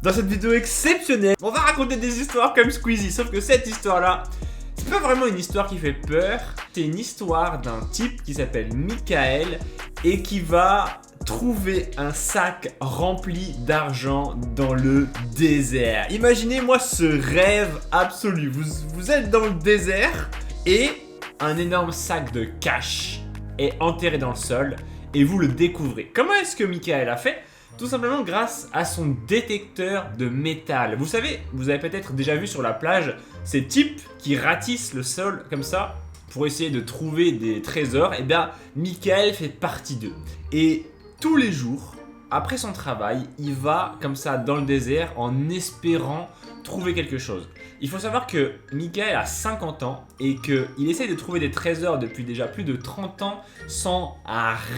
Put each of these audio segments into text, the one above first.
Dans cette vidéo exceptionnelle, on va raconter des histoires comme Squeezie, sauf que cette histoire-là, c'est pas vraiment une histoire qui fait peur, c'est une histoire d'un type qui s'appelle Michael et qui va trouver un sac rempli d'argent dans le désert. Imaginez-moi ce rêve absolu, vous êtes dans le désert et un énorme sac de cash est enterré dans le sol et vous le découvrez. Comment est-ce que Michael a fait ? Tout simplement grâce à son détecteur de métal. Vous savez, vous avez peut-être déjà vu sur la plage ces types qui ratissent le sol comme ça pour essayer de trouver des trésors. Et bien, Michael fait partie d'eux. Et tous les jours, après son travail, il va comme ça dans le désert en espérant trouver quelque chose. Il faut savoir que Michael a 50 ans et qu'il essaye de trouver des trésors depuis déjà plus de 30 ans sans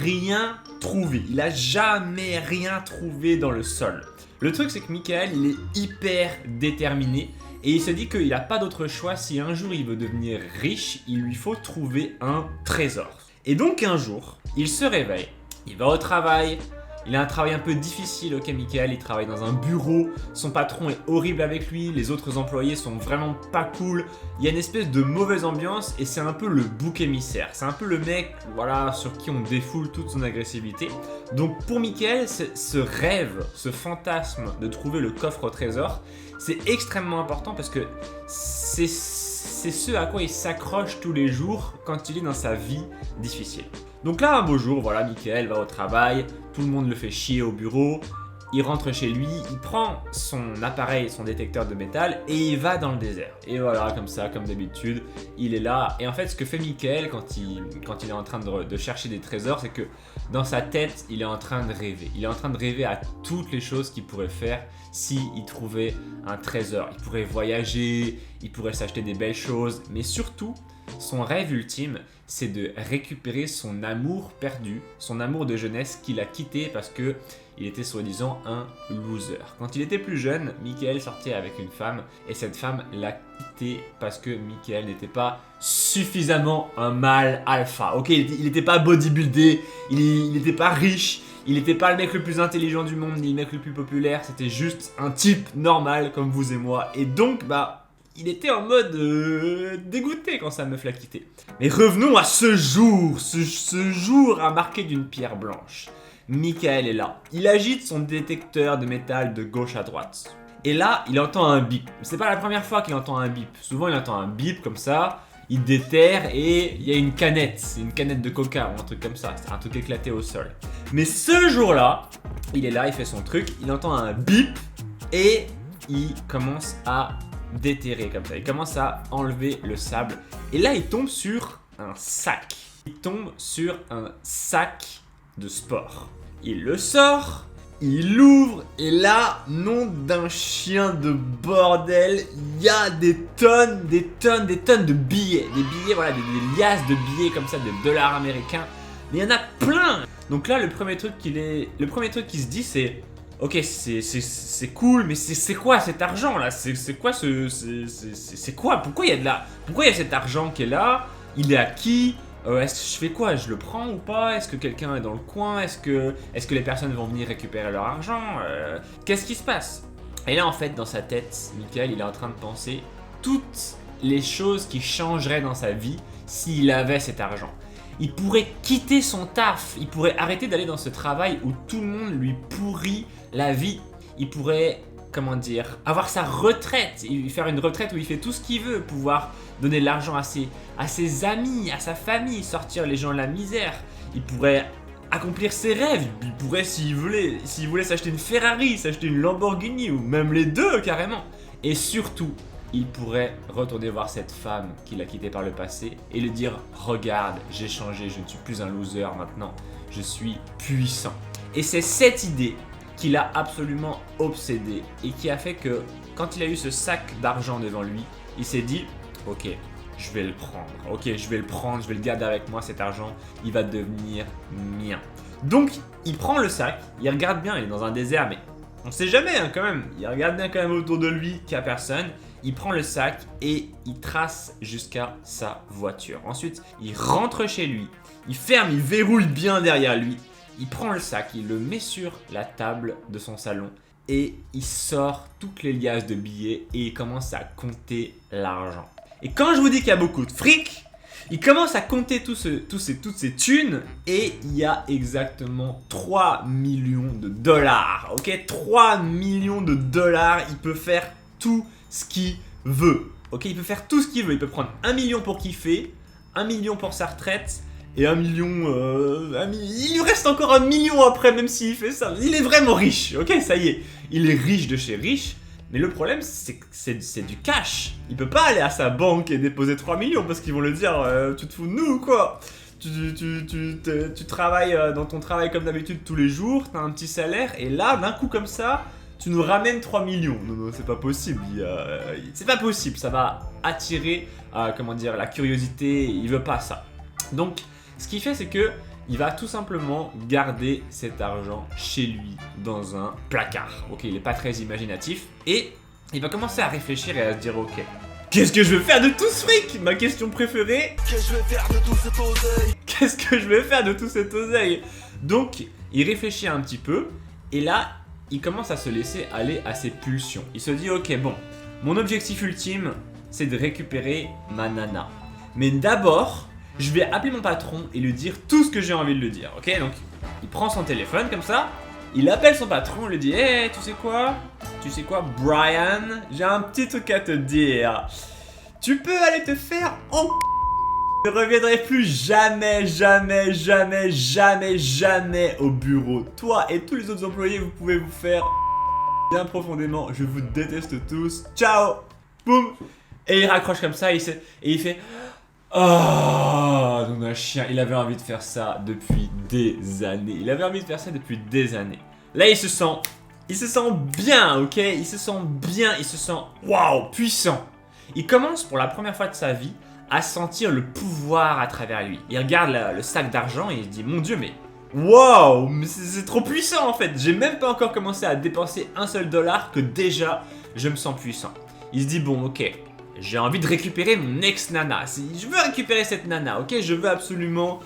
rien trouver. Il a jamais rien trouvé dans le sol. Le truc c'est que Michael il est hyper déterminé et il se dit qu'il n'a pas d'autre choix. Si un jour il veut devenir riche, il lui faut trouver un trésor. Et donc un jour, il se réveille, il va au travail. Il a un travail un peu difficile, ok Michael, il travaille dans un bureau, son patron est horrible avec lui, les autres employés sont vraiment pas cool, il y a une espèce de mauvaise ambiance et c'est un peu le bouc émissaire, c'est un peu le mec voilà, sur qui on défoule toute son agressivité. Donc pour Michael, ce rêve, ce fantasme de trouver le coffre au trésor, c'est extrêmement important parce que c'est ce à quoi il s'accroche tous les jours quand il est dans sa vie difficile. Donc là, un beau jour, voilà, Michael va au travail, tout le monde le fait chier au bureau, il rentre chez lui, il prend son appareil, son détecteur de métal et il va dans le désert. Et voilà, comme ça, comme d'habitude, il est là. Et en fait, ce que fait Michael quand il est en train de chercher des trésors, c'est que dans sa tête, il est en train de rêver. Il est en train de rêver à toutes les choses qu'il pourrait faire s'il trouvait un trésor. Il pourrait voyager, il pourrait s'acheter des belles choses, mais surtout, son rêve ultime, c'est de récupérer son amour perdu, son amour de jeunesse qu'il a quitté parce que il était soi-disant un loser. Quand il était plus jeune, Michael sortait avec une femme et cette femme l'a quitté parce que Michael n'était pas suffisamment un mâle alpha. Ok, il n'était pas bodybuildé, il n'était pas riche, il n'était pas le mec le plus intelligent du monde ni le mec le plus populaire, c'était juste un type normal comme vous et moi. Et donc, il était en mode dégoûté quand sa meuf l'a quitté. Mais revenons à ce jour, ce jour a marqué d'une pierre blanche. Michael est là. Il agite son détecteur de métal de gauche à droite. Et là, il entend un bip. C'est pas la première fois qu'il entend un bip. Souvent, il entend un bip comme ça, il déterre et il y a une canette de coca ou un truc comme ça. C'est un truc éclaté au sol. Mais ce jour-là, il est là, il fait son truc, il entend un bip et il commence à déterrer comme ça. Il commence à enlever le sable. Et là, il tombe sur un sac. Il tombe sur un sac de sport. Il le sort, il l'ouvre et là, nom d'un chien de bordel, il y a des tonnes de billets. Des billets, voilà, des liasses de billets comme ça, de dollars américains. Mais il y en a plein. Donc là, le premier truc qu'il se dit, c'est ok, c'est cool, mais c'est quoi cet argent là ? C'est quoi c'est quoi ? Pourquoi il y a cet argent qui est là ? Il est à qui ? Est-ce que je fais quoi ? Je le prends ou pas ? Est-ce que quelqu'un est dans le coin ? Est-ce que les personnes vont venir récupérer leur argent ? Qu'est-ce qui se passe ? Et là en fait dans sa tête, Michael il est en train de penser toutes les choses qui changeraient dans sa vie s'il avait cet argent. Il pourrait quitter son taf, il pourrait arrêter d'aller dans ce travail où tout le monde lui pourrit la vie. Il pourrait, avoir sa retraite, faire une retraite où il fait tout ce qu'il veut, pouvoir donner de l'argent à ses amis, à sa famille, sortir les gens de la misère. Il pourrait accomplir ses rêves, il pourrait s'il voulait s'acheter une Ferrari, s'acheter une Lamborghini ou même les deux carrément. Et surtout, il pourrait retourner voir cette femme qu'il a quittée par le passé et lui dire « Regarde, j'ai changé, je ne suis plus un loser maintenant, je suis puissant ». Et c'est cette idée qui l'a absolument obsédé et qui a fait que quand il a eu ce sac d'argent devant lui, il s'est dit « Ok, je vais le prendre, je vais le garder avec moi cet argent, il va devenir mien ». Donc il prend le sac, il regarde bien, il est dans un désert mais on sait jamais quand même, il regarde bien quand même autour de lui qu'il n'y a personne. Il prend le sac et il trace jusqu'à sa voiture. Ensuite, il rentre chez lui, il ferme, il verrouille bien derrière lui. Il prend le sac, il le met sur la table de son salon et il sort toutes les liasses de billets et il commence à compter l'argent. Et quand je vous dis qu'il y a beaucoup de fric, il commence à compter toutes ces thunes et il y a exactement 3 millions de dollars. Ok, 3 millions de dollars, il peut faire tout ce qu'il veut. Ok, il peut faire tout ce qu'il veut. Il peut prendre 1 million pour kiffer, 1 million pour sa retraite et 1 million... il lui reste encore 1 million après, même s'il fait ça. Il est vraiment riche. Ok, ça y est. Il est riche de chez riche. Mais le problème, c'est que c'est du cash. Il peut pas aller à sa banque et déposer 3 millions parce qu'ils vont le dire tu te fous de nous ou quoi? Tu travailles dans ton travail comme d'habitude tous les jours, t'as un petit salaire et là, d'un coup comme ça, tu nous ramènes 3 millions. Non, c'est pas possible. C'est pas possible. Ça va attirer la curiosité. Il veut pas ça. Donc, ce qu'il fait, c'est que il va tout simplement garder cet argent chez lui dans un placard. Ok, il est pas très imaginatif et il va commencer à réfléchir et à se dire ok, qu'est-ce que je vais faire de tout ce fric? Ma question préférée. Qu'est-ce que je vais faire de tout cet oseille? Qu'est-ce que je vais faire de tout cet oseille? Donc, il réfléchit un petit peu et là, il commence à se laisser aller à ses pulsions. Il se dit ok, bon, mon objectif ultime, c'est de récupérer ma nana. Mais d'abord, je vais appeler mon patron et lui dire tout ce que j'ai envie de lui dire, ok? Donc, il prend son téléphone comme ça, il appelle son patron, lui dit hey, tu sais quoi? Tu sais quoi, Brian? J'ai un petit truc à te dire. Tu peux aller te faire en... Je ne reviendrai plus jamais, jamais, jamais, jamais, jamais au bureau. Toi et tous les autres employés, vous pouvez vous faire bien profondément. Je vous déteste tous. Ciao! Boum! Et il raccroche comme ça et il fait... Oh, non, un chien, il avait envie de faire ça depuis des années. Il avait envie de faire ça depuis des années. Là, il se sent bien, ok? Il se sent bien, il se sent, waouh, puissant. Il commence pour la première fois de sa vie à sentir le pouvoir à travers lui. Il regarde le sac d'argent et il se dit, mon Dieu, mais waouh, mais c'est trop puissant en fait. J'ai même pas encore commencé à dépenser un seul dollar que déjà, je me sens puissant. Il se dit, bon, ok. J'ai envie de récupérer mon ex-nana. Je veux récupérer cette nana, ok? Je veux absolument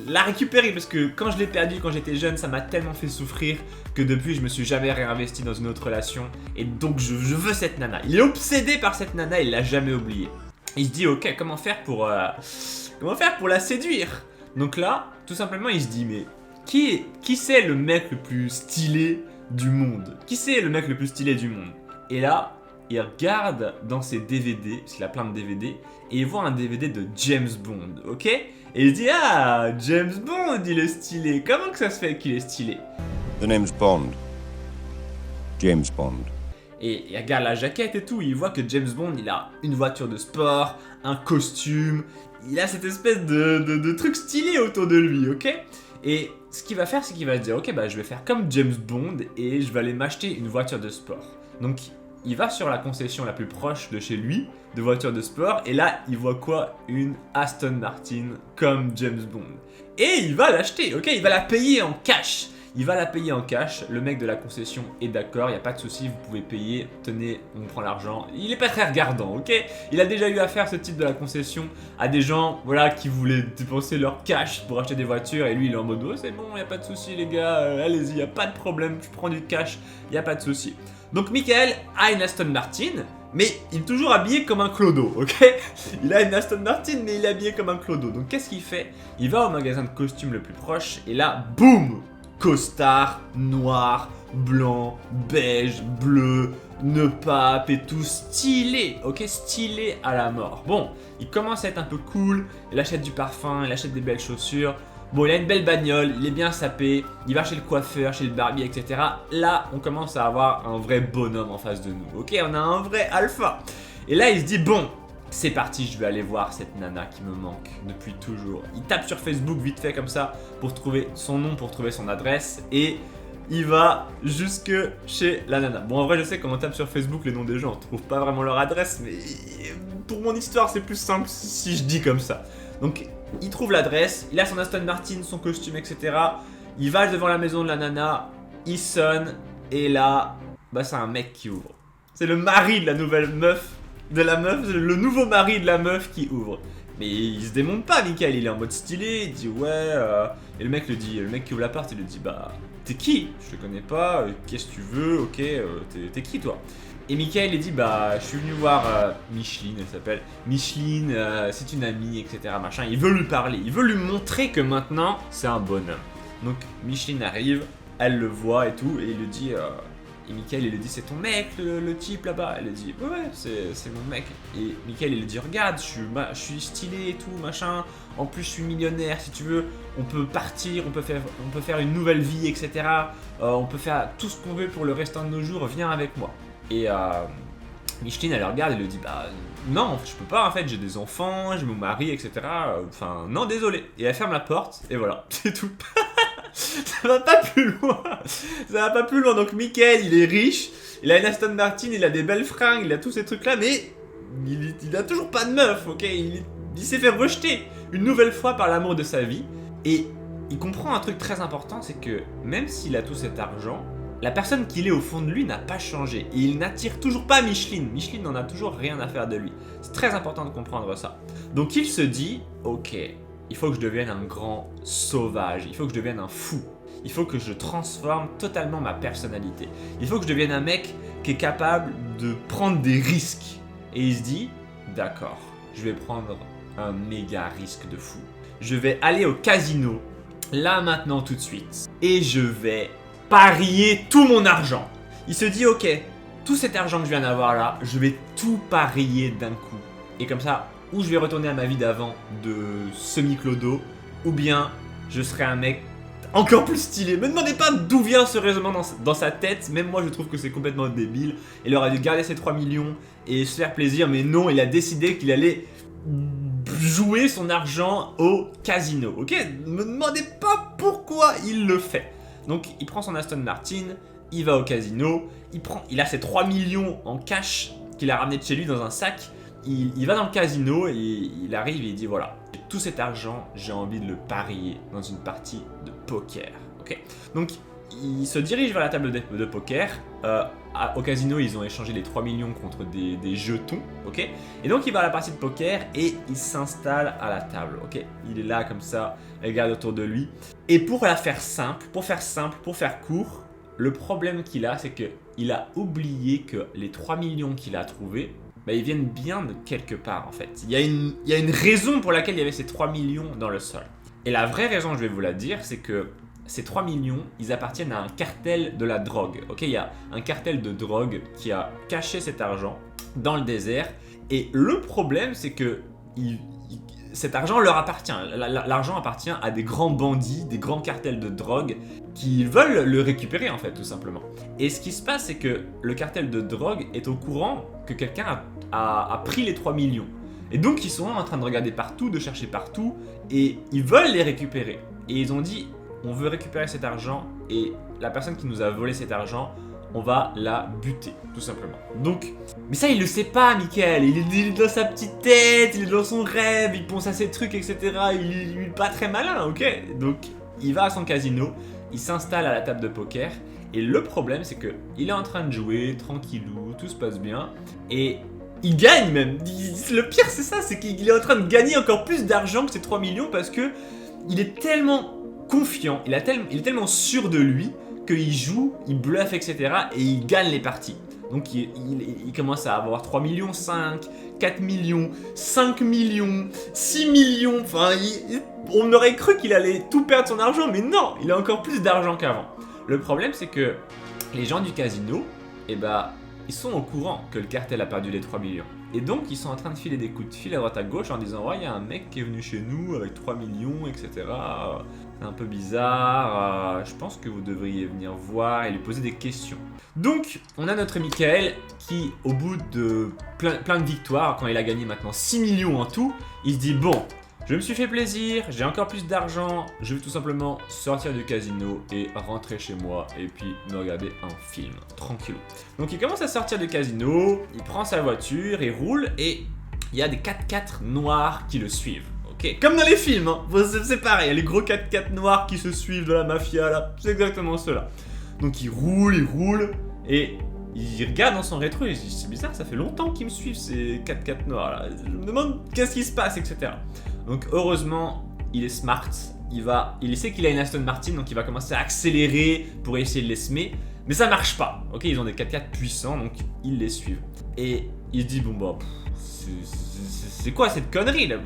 la récupérer parce que quand je l'ai perdue quand j'étais jeune, ça m'a tellement fait souffrir que depuis je me suis jamais réinvesti dans une autre relation. Et donc je veux cette nana. Il est obsédé par cette nana, il l'a jamais oubliée. Il se dit ok, comment faire pour la séduire? Donc là, tout simplement il se dit mais qui c'est le mec le plus stylé du monde? Qui c'est le mec le plus stylé du monde? Et là, il regarde dans ses DVD, parce qu'il a plein de DVD, et il voit un DVD de James Bond, ok? Et il se dit, ah, James Bond, il est stylé. Comment que ça se fait qu'il est stylé? The name's Bond. James Bond. Et il regarde la jaquette et tout, il voit que James Bond, il a une voiture de sport, un costume, il a cette espèce de truc stylé autour de lui, ok? Et ce qu'il va faire, c'est qu'il va se dire, ok, bah je vais faire comme James Bond et je vais aller m'acheter une voiture de sport. Donc, il va sur la concession la plus proche de chez lui, de voitures de sport, et là, il voit quoi? Une Aston Martin comme James Bond. Et il va l'acheter, ok? Il va la payer en cash. Il va la payer en cash, le mec de la concession est d'accord, il n'y a pas de souci, vous pouvez payer, tenez, on prend l'argent. Il est pas très regardant, ok? Il a déjà eu affaire, ce type de la concession, à des gens, voilà, qui voulaient dépenser leur cash pour acheter des voitures, et lui il est en mode, oh c'est bon, il n'y a pas de souci les gars, allez-y, il n'y a pas de problème, je prends du cash, il n'y a pas de souci. Donc Michael a une Aston Martin, mais il est toujours habillé comme un clodo, ok? Il a une Aston Martin, mais il est habillé comme un clodo. Donc qu'est-ce qu'il fait? Il va au magasin de costumes le plus proche, et là, boum! Costard, noir, blanc, beige, bleu, nœud pape et tout, stylé, ok? Stylé à la mort. Bon, il commence à être un peu cool, il achète du parfum, il achète des belles chaussures. Bon, il a une belle bagnole, il est bien sapé, il va chez le coiffeur, chez le barbier, etc. Là, on commence à avoir un vrai bonhomme en face de nous, ok? On a un vrai alpha. Et là, il se dit, bon, c'est parti, je vais aller voir cette nana qui me manque depuis toujours. Il tape sur Facebook vite fait comme ça pour trouver son nom, pour trouver son adresse et il va jusque chez la nana. Bon, en vrai, je sais quand on tape sur Facebook les noms des gens, on trouve pas vraiment leur adresse, mais pour mon histoire, c'est plus simple si je dis comme ça. Donc, il trouve l'adresse, il a son Aston Martin, son costume, etc. Il va devant la maison de la nana, il sonne et là, bah c'est un mec qui ouvre. C'est le mari de la nouvelle meuf. Le nouveau mari de la meuf qui ouvre. Mais il se démonte pas, Michael, il est en mode stylé, il dit ouais, et le mec qui ouvre l'appart, il lui dit bah, t'es qui? Je te connais pas, qu'est-ce que tu veux? Ok, t'es qui toi? Et Michael il dit bah je suis venu voir Micheline, elle s'appelle Micheline, c'est une amie, etc. Machin. Il veut lui parler, il veut lui montrer que maintenant c'est un bonhomme. Donc Micheline arrive, elle le voit et tout, et il lui dit et Michael il lui dit c'est ton mec le type là-bas. Elle lui dit ouais c'est mon mec. Et Michael il lui dit regarde je suis stylé et tout machin. En plus je suis millionnaire, si tu veux on peut partir, on peut faire une nouvelle vie, etc. On peut faire tout ce qu'on veut pour le restant de nos jours, viens avec moi. Et Micheline elle le regarde et lui dit bah non je peux pas en fait, j'ai des enfants, j'ai mon mari, etc. Enfin non désolé. Et elle ferme la porte et voilà, c'est tout. Ça va pas plus loin. Ça va pas plus loin. Donc Michael il est riche, il a une Aston Martin, il a des belles fringues, il a tous ces trucs là, mais il a toujours pas de meuf, ok. Il s'est fait rejeter une nouvelle fois par l'amour de sa vie. Et il comprend un truc très important, c'est que même s'il a tout cet argent, la personne qu'il est au fond de lui n'a pas changé. Et il n'attire toujours pas Micheline. Micheline n'en a toujours rien à faire de lui. C'est très important de comprendre ça. Donc il se dit, ok, il faut que je devienne un grand sauvage. Il faut que je devienne un fou. Il faut que je transforme totalement ma personnalité. Il faut que je devienne un mec qui est capable de prendre des risques. Et il se dit, d'accord, je vais prendre un méga risque de fou. Je vais aller au casino, là maintenant tout de suite. Et je vais parier tout mon argent. Il se dit ok, tout cet argent que je viens d'avoir là, je vais tout parier d'un coup. Et comme ça, ou je vais retourner à ma vie d'avant de semi-clodo, ou bien je serai un mec encore plus stylé. Me demandez pas d'où vient ce raisonnement dans sa tête, même moi je trouve que c'est complètement débile. Il aurait dû garder ses 3 millions et se faire plaisir, mais non, il a décidé qu'il allait jouer son argent au casino. Ok, me demandez pas pourquoi il le fait. Donc il prend son Aston Martin, il va au casino, il a ses 3 millions en cash qu'il a ramené de chez lui dans un sac. Il va dans le casino et il arrive et il dit voilà, tout cet argent, j'ai envie de le parier dans une partie de poker. Ok. Donc il se dirige vers la table de poker. Au casino, ils ont échangé les 3 millions contre des jetons. Ok. Et donc il va à la partie de poker et il s'installe à la table. Ok. Il est là comme ça, il regarde autour de lui. Et pour faire court, le problème qu'il a, c'est qu'il a oublié que les 3 millions qu'il a trouvés, bah, ils viennent bien de quelque part en fait. Il y a une raison pour laquelle il y avait ces 3 millions dans le sol. Et la vraie raison, je vais vous la dire, c'est que ces 3 millions, ils appartiennent à un cartel de la drogue. Ok, il y a un cartel de drogue qui a caché cet argent dans le désert. Et le problème, c'est que cet argent leur appartient. L'argent appartient à des grands bandits, des grands cartels de drogue qui veulent le récupérer en fait, tout simplement. Et ce qui se passe, c'est que le cartel de drogue est au courant que quelqu'un a pris les 3 millions. Et donc ils sont en train de regarder partout, de chercher partout, et ils veulent les récupérer. Et ils ont dit, on veut récupérer cet argent, et la personne qui nous a volé cet argent, on va la buter, tout simplement. Donc, mais ça il le sait pas, Michael. Il est dans sa petite tête, il est dans son rêve, il pense à ses trucs, etc. Il est pas très malin, ok. Donc, il va à son casino, il s'installe à la table de poker, et le problème c'est que il est en train de jouer, tranquillou, tout se passe bien, et il gagne même. Le pire c'est ça, c'est qu'il est en train de gagner encore plus d'argent que ces 3 millions parce que il est tellement confiant, il est tellement sûr de lui qu'il joue, il bluffe, etc. et il gagne les parties. Donc il commence à avoir 3 millions, 5, 4 millions, 5 millions, 6 millions. Enfin, on aurait cru qu'il allait tout perdre son argent, mais non, il a encore plus d'argent qu'avant. Le problème, c'est que les gens du casino, ils sont au courant que le cartel a perdu les 3 millions. Et donc, ils sont en train de filer des coups de fil à droite à gauche en disant « Ouais, il y a un mec qui est venu chez nous avec 3 millions, etc. C'est un peu bizarre. Je pense que vous devriez venir voir et lui poser des questions. » Donc, on a notre Michael qui, au bout de plein de victoires, quand il a gagné maintenant 6 millions en tout, il se dit « Bon, je me suis fait plaisir, j'ai encore plus d'argent, je vais tout simplement sortir du casino et rentrer chez moi et puis me regarder un film, tranquillou. » Donc il commence à sortir du casino, il prend sa voiture, il roule et il y a des 4x4 noirs qui le suivent. Ok, comme dans les films, hein. C'est pareil, il y a les gros 4x4 noirs qui se suivent de la mafia là, c'est exactement cela. Donc il roule et il regarde dans son rétro et il se dit c'est bizarre, ça fait longtemps qu'ils me suivent ces 4x4 noirs là, je me demande qu'est-ce qui se passe, etc. Donc heureusement, il est smart il sait qu'il a une Aston Martin, donc il va commencer à accélérer pour essayer de les semer. Mais ça marche pas, ok, ils ont des 4x4 puissants, donc ils les suivent. Et il se dit, bon bah, c'est quoi cette connerie là?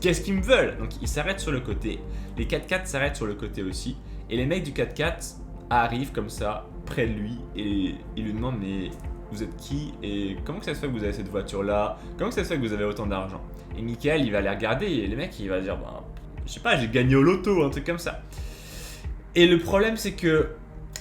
Qu'est-ce qu'ils me veulent? Donc il s'arrête sur le côté, les 4x4 s'arrêtent sur le côté aussi. Et les mecs du 4x4 arrivent comme ça, près de lui, et ils lui demandent, mais vous êtes qui? Et comment que ça se fait que vous avez cette voiture là? Comment que ça se fait que vous avez autant d'argent? Et Michael, il va les regarder, et les mecs, il va dire, bah, je sais pas, j'ai gagné au loto, un truc comme ça. Et le problème, c'est que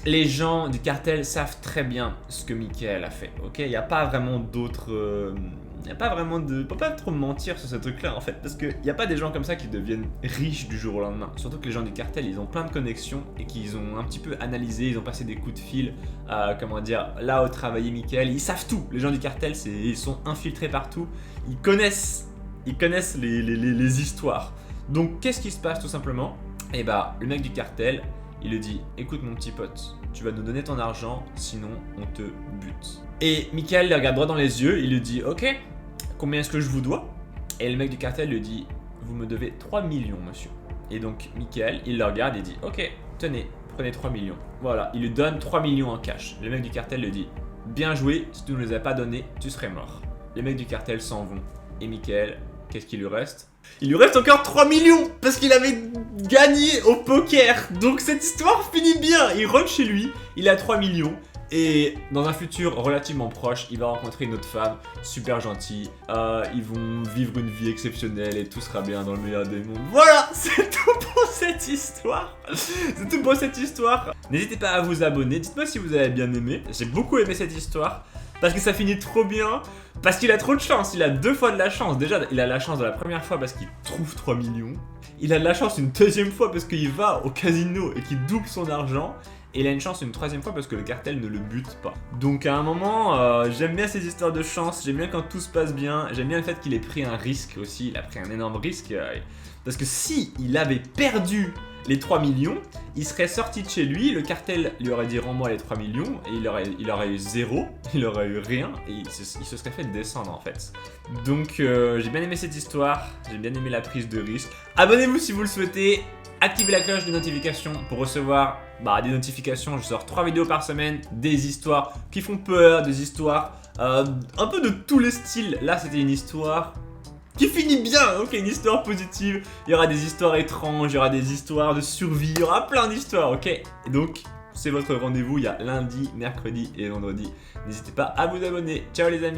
les gens du cartel savent très bien ce que Michael a fait, ok? Il n'y a pas vraiment d'autres... il n'y a pas vraiment de... On peut pas trop mentir sur ce truc-là, en fait, parce qu'il n'y a pas des gens comme ça qui deviennent riches du jour au lendemain. Surtout que les gens du cartel, ils ont plein de connexions et qu'ils ont un petit peu analysé, ils ont passé des coups de fil, comment dire, là où travaillait Michael. Ils savent tout. Les gens du cartel, ils sont infiltrés partout. Ils connaissent les histoires. Donc, qu'est-ce qui se passe tout simplement? Et bah, le mec du cartel, il lui dit, écoute mon petit pote, tu vas nous donner ton argent, sinon on te bute. Et Michael le regarde droit dans les yeux, il lui dit, ok, combien est-ce que je vous dois? Et le mec du cartel lui dit, vous me devez 3 millions monsieur. Et donc Michael, il le regarde et dit, ok, tenez, prenez 3 millions. Voilà, il lui donne 3 millions en cash. Le mec du cartel lui dit, bien joué, si tu ne nous les as pas donnés, tu serais mort. Les mecs du cartel s'en vont. Et Michael, qu'est-ce qu'il lui reste? Il lui reste encore 3 millions parce qu'il avait gagné au poker. Donc cette histoire finit bien. Il rentre chez lui, il a 3 millions. Et dans un futur relativement proche, il va rencontrer une autre femme super gentille. Ils vont vivre une vie exceptionnelle et tout sera bien dans le meilleur des mondes. Voilà, c'est tout pour cette histoire. C'est tout pour cette histoire. N'hésitez pas à vous abonner. Dites-moi si vous avez bien aimé. J'ai beaucoup aimé cette histoire. Parce que ça finit trop bien, parce qu'il a trop de chance, il a 2 fois de la chance. Déjà, il a la chance de la première fois parce qu'il trouve 3 millions. Il a de la chance une deuxième fois parce qu'il va au casino et qu'il double son argent. Et il a une chance une troisième fois parce que le cartel ne le bute pas. Donc à un moment, j'aime bien ces histoires de chance, j'aime bien quand tout se passe bien. J'aime bien le fait qu'il ait pris un risque aussi, il a pris un énorme risque. Parce que si il avait perdu les 3 millions, il serait sorti de chez lui, le cartel lui aurait dit rends-moi les 3 millions et il aurait eu 0, il aurait eu rien et il se serait fait descendre en fait. Donc j'ai bien aimé cette histoire, j'ai bien aimé la prise de risque. Abonnez-vous si vous le souhaitez, activez la cloche de notification pour recevoir des notifications. Je sors 3 vidéos par semaine, des histoires qui font peur, des histoires un peu de tous les styles. Là c'était une histoire qui finit bien, ok, une histoire positive. Il y aura des histoires étranges, il y aura des histoires de survie, il y aura plein d'histoires, ok. Et donc, c'est votre rendez-vous, il y a lundi, mercredi et vendredi. N'hésitez pas à vous abonner. Ciao les amis.